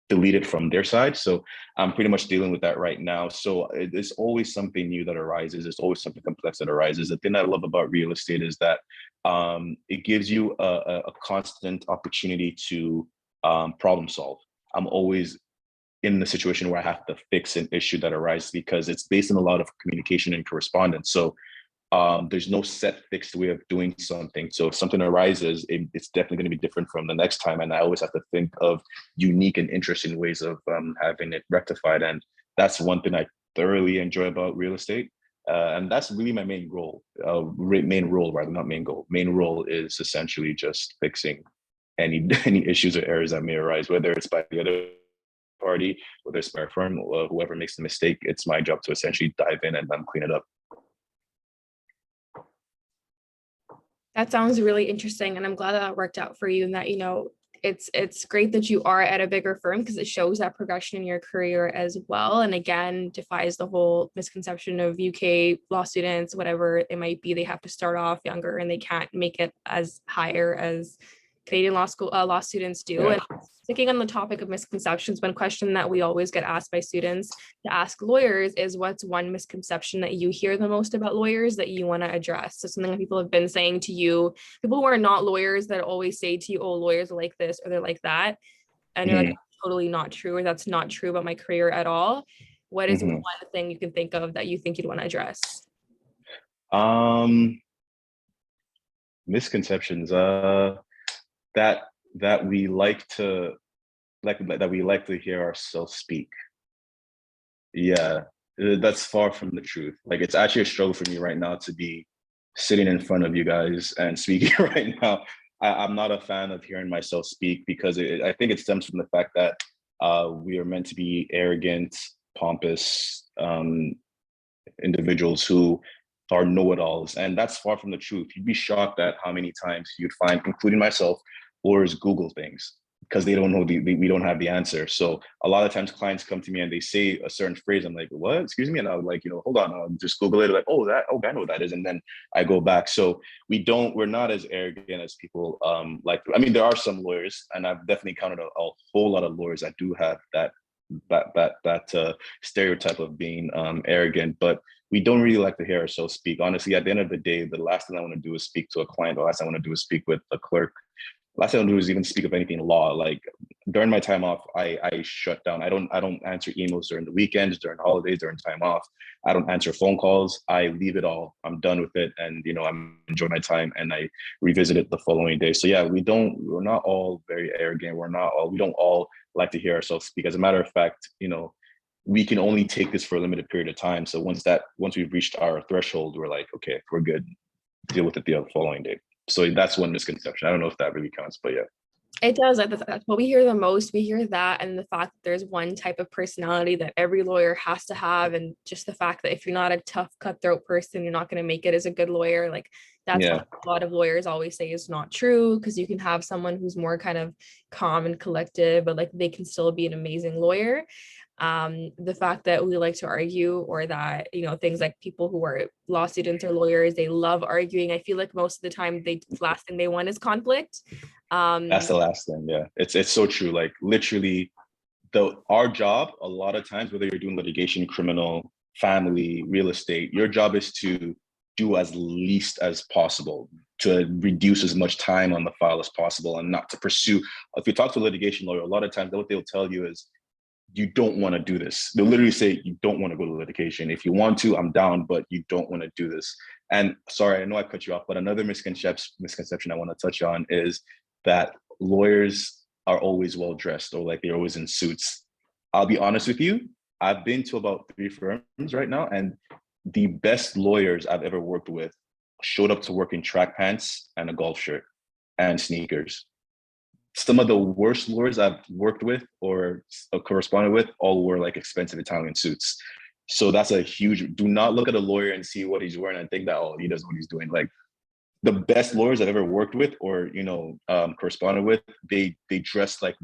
deleted from their side. So I'm pretty much dealing with that right now. So there's always something new that arises. There's always something complex that arises. The thing I love about real estate is that it gives you a constant opportunity to problem solve. I'm always in the situation where I have to fix an issue that arises because it's based on a lot of communication and correspondence. So there's no set fixed way of doing something. So if something arises, it's definitely going to be different from the next time. And I always have to think of unique and interesting ways of having it rectified. And that's one thing I thoroughly enjoy about real estate. And that's really my main role, main role rather, not main goal. Main role is essentially just fixing any issues or errors that may arise, whether it's by the other party, whether it's by a firm, or whoever makes the mistake. It's my job to essentially dive in and clean it up. That sounds really interesting, and I'm glad that worked out for you, and that it's great that you are at a bigger firm because it shows that progression in your career as well, and again defies the whole misconception of UK law students, whatever it might be, they have to start off younger and they can't make it as higher as Canadian law students do. Yeah. And sticking on the topic of misconceptions, one question that we always get asked by students to ask lawyers is, what's one misconception that you hear the most about lawyers that you want to address? So something that people have been saying to you, people who are not lawyers that always say to you, oh, lawyers are like this or they're like that. And you're like, totally not true, or that's not true about my career at all. What is one thing you can think of that you think you'd want to address? Misconceptions. That we like to hear ourselves speak. Yeah, that's far from the truth. Like, it's actually a struggle for me right now to be sitting in front of you guys and speaking right now. I'm not a fan of hearing myself speak because I think it stems from the fact that we are meant to be arrogant, pompous individuals who are know-it-alls, and that's far from the truth. You'd be shocked at how many times you'd find, including myself, lawyers Google things because they don't know we don't have the answer. So a lot of times clients come to me and they say a certain phrase. I'm like, what? Excuse me? And I would like, hold on, I'll just Google it. Like, I know what that is. And then I go back. So we're not as arrogant as people I mean, there are some lawyers, and I've definitely encountered a whole lot of lawyers that do have that stereotype of being arrogant, but we don't really like to hear ourselves speak. Honestly, at the end of the day, the last thing I want to do is speak to a client. The last thing I want to do is speak with a clerk. Last thing I want to do is even speak of anything law. Like, during my time off, I shut down. I don't answer emails during the weekends, during holidays, during time off. I don't answer phone calls. I leave it all. I'm done with it, and I'm enjoying my time, and I revisit it the following day. So yeah, we're not all very arrogant. We don't all like to hear ourselves speak. As a matter of fact, we can only take this for a limited period of time. So once we've reached our threshold, we're like, okay, we're good. Deal with it the following day. So that's one misconception. I don't know if that really counts, but yeah. It does. That's what we hear the most. We hear that, and the fact that there's one type of personality that every lawyer has to have, and just the fact that if you're not a tough, cutthroat person, you're not going to make it as a good lawyer. Like, that's what a lot of lawyers always say is not true, because you can have someone who's more kind of calm and collective, but like they can still be an amazing lawyer. The fact that we like to argue, or that things like people who are law students or lawyers, they love arguing. I feel like most of the time the last thing they want is conflict. That's the last thing. Yeah, it's so true. Like, literally, our job a lot of times, whether you're doing litigation, criminal, family, real estate, your job is to do as least as possible, to reduce as much time on the file as possible, and not to pursue. If you talk to a litigation lawyer, a lot of times what they'll tell you is, you don't want to do this. They'll literally say, you don't want to go to litigation. If you want to, I'm down, but you don't want to do this. And sorry, I know I cut you off, but another misconception I want to touch on is that lawyers are always well dressed or like they're always in suits. I'll be honest with you. I've been to about 3 firms right now, and the best lawyers I've ever worked with showed up to work in track pants and a golf shirt and sneakers. Some of the worst lawyers I've worked with or corresponded with all wore like expensive Italian suits. So that's a huge, do not look at a lawyer and see what he's wearing and think that, oh, he does what he's doing. Like the best lawyers I've ever worked with or, corresponded with, they dress like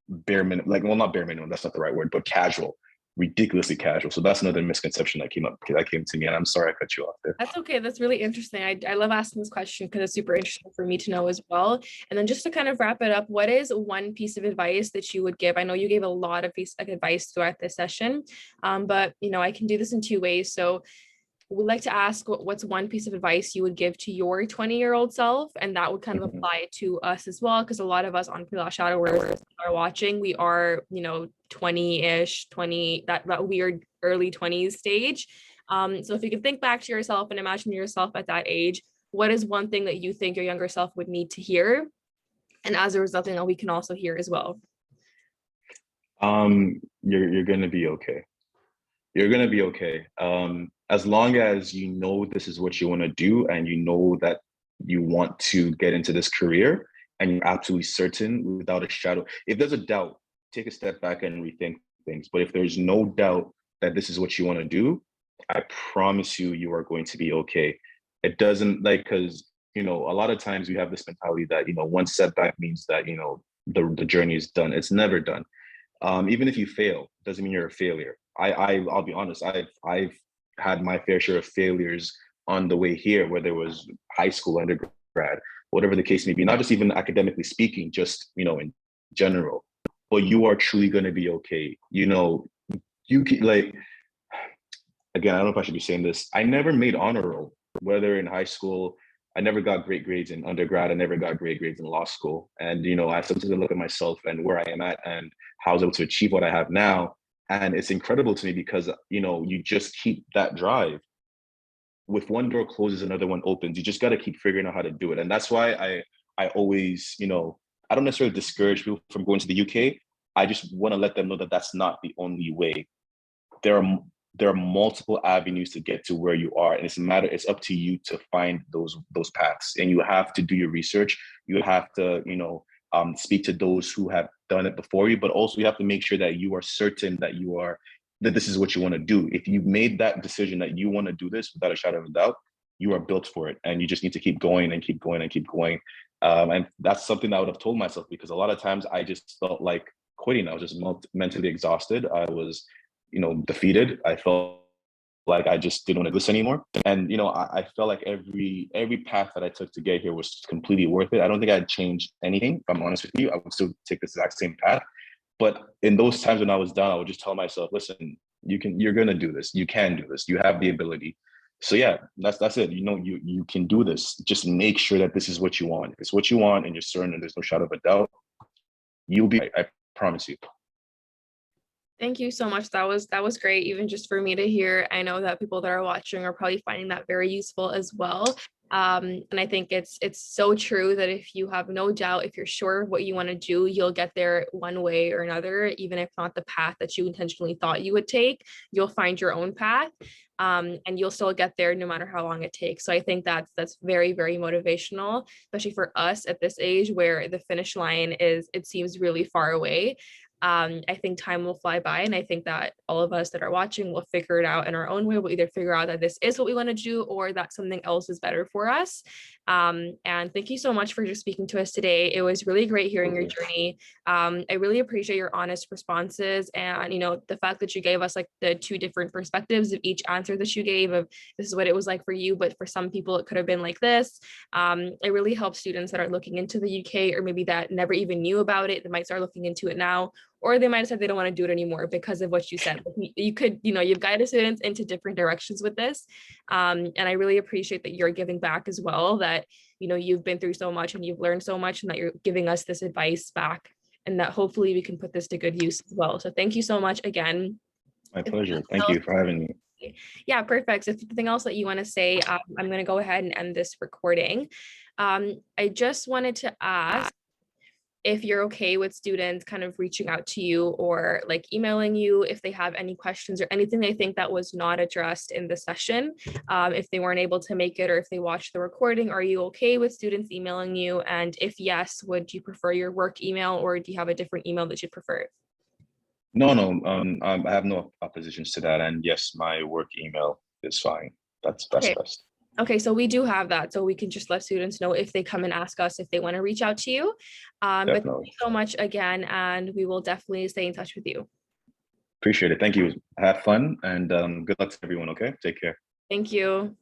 bare minimum, like, well, not bare minimum, that's not the right word, but casual, ridiculously casual. So that's another misconception that came to me, and I'm sorry I cut you off there. That's okay. That's really interesting. I love asking this question because it's super interesting for me to know as well. And then just to kind of wrap it up, what is one piece of advice that you would give? I know you gave a lot of advice throughout this session, but I can do this in two ways. So we'd like to ask what's one piece of advice you would give to your 20-year-old self, and that would kind of apply to us as well, because a lot of us on Pre-Law Shadowers are watching. We are 20-ish, 20, that weird early 20s stage. So if you can think back to yourself and imagine yourself at that age, what is one thing that you think your younger self would need to hear, and as a result, we can also hear as well? You're gonna be okay. You're gonna be okay. As long as you know this is what you want to do and you know that you want to get into this career and you're absolutely certain without a shadow. If there's a doubt, take a step back and rethink things. But if there's no doubt that this is what you want to do, I promise you, you are going to be okay. It doesn't because, a lot of times we have this mentality that, one setback means that, the journey is done. It's never done. Even if you fail, doesn't mean you're a failure. I'll be honest. I've had my fair share of failures on the way here, whether it was high school, undergrad, whatever the case may be. Not just even academically speaking, just in general. But you are truly going to be okay. You can again. I don't know if I should be saying this. I never made honor roll, whether in high school. I never got great grades in undergrad. I never got great grades in law school. And, I sometimes look at myself and where I am at and how I was able to achieve what I have now. And it's incredible to me because, you just keep that drive. With one door closes, another one opens. You just got to keep figuring out how to do it. And that's why I always, I don't necessarily discourage people from going to the UK. I just want to let them know that that's not the only way. There are multiple avenues to get to where you are, and it's up to you to find those paths. And you have to do your research. You have to speak to those who have done it before you, but also you have to make sure that you are certain that this is what you want to do. If you've made that decision that you want to do this without a shadow of a doubt, you are built for it, and you just need to keep going and keep going and keep going. And that's something I would have told myself, because a lot of times I just felt like quitting. I was just mentally exhausted. I was defeated. I felt like I just didn't want to do this anymore. And, I felt like every path that I took to get here was completely worth it. I don't think I'd change anything. If I'm honest with you, I would still take this exact same path. But in those times when I was down, I would just tell myself, listen, you're going to do this. You can do this. You have the ability. So yeah, that's it. You can do this. Just make sure that this is what you want. If it's what you want and you're certain and there's no shadow of a doubt, you'll be right. I promise you. Thank you so much. That was great, even just for me to hear. I know that people that are watching are probably finding that very useful as well. And I think it's so true that if you have no doubt, if you're sure of what you want to do, you'll get there one way or another, even if not the path that you intentionally thought you would take. You'll find your own path, and you'll still get there no matter how long it takes. So I think that's very, very motivational, especially for us at this age where the finish line it seems really far away. I think time will fly by, and I think that all of us that are watching will figure it out in our own way. We'll either figure out that this is what we want to do or that something else is better for us. And thank you so much for just speaking to us today. It was really great hearing your journey. I really appreciate your honest responses, and the fact that you gave us like the two different perspectives of each answer that you gave of this is what it was like for you, but for some people it could have been like this. It really helps students that are looking into the UK, or maybe that never even knew about it, that might start looking into it now, or they might have said they don't want to do it anymore because of what you said. You could, you've guided students into different directions with this. And I really appreciate that you're giving back as well, that, you've been through so much and you've learned so much, and that you're giving us this advice back, and that hopefully we can put this to good use as well. So thank you so much again. My pleasure. Thank you for having me. Yeah, perfect. So if there's anything else that you want to say, I'm going to go ahead and end this recording. I just wanted to ask if you're okay with students kind of reaching out to you or like emailing you if they have any questions or anything they think that was not addressed in the session, if they weren't able to make it or if they watched the recording. Are you okay with students emailing you? And if yes, would you prefer your work email or do you have a different email that you prefer? No, I have no oppositions to that. And yes, my work email is fine. That's Okay. best. Okay, so we do have that. So we can just let students know if they come and ask us if they want to reach out to you. But thank Definitely. you so much again, and we will definitely stay in touch with you. Appreciate it. Thank you. Have fun and good luck to everyone. Okay. Take care. Thank you.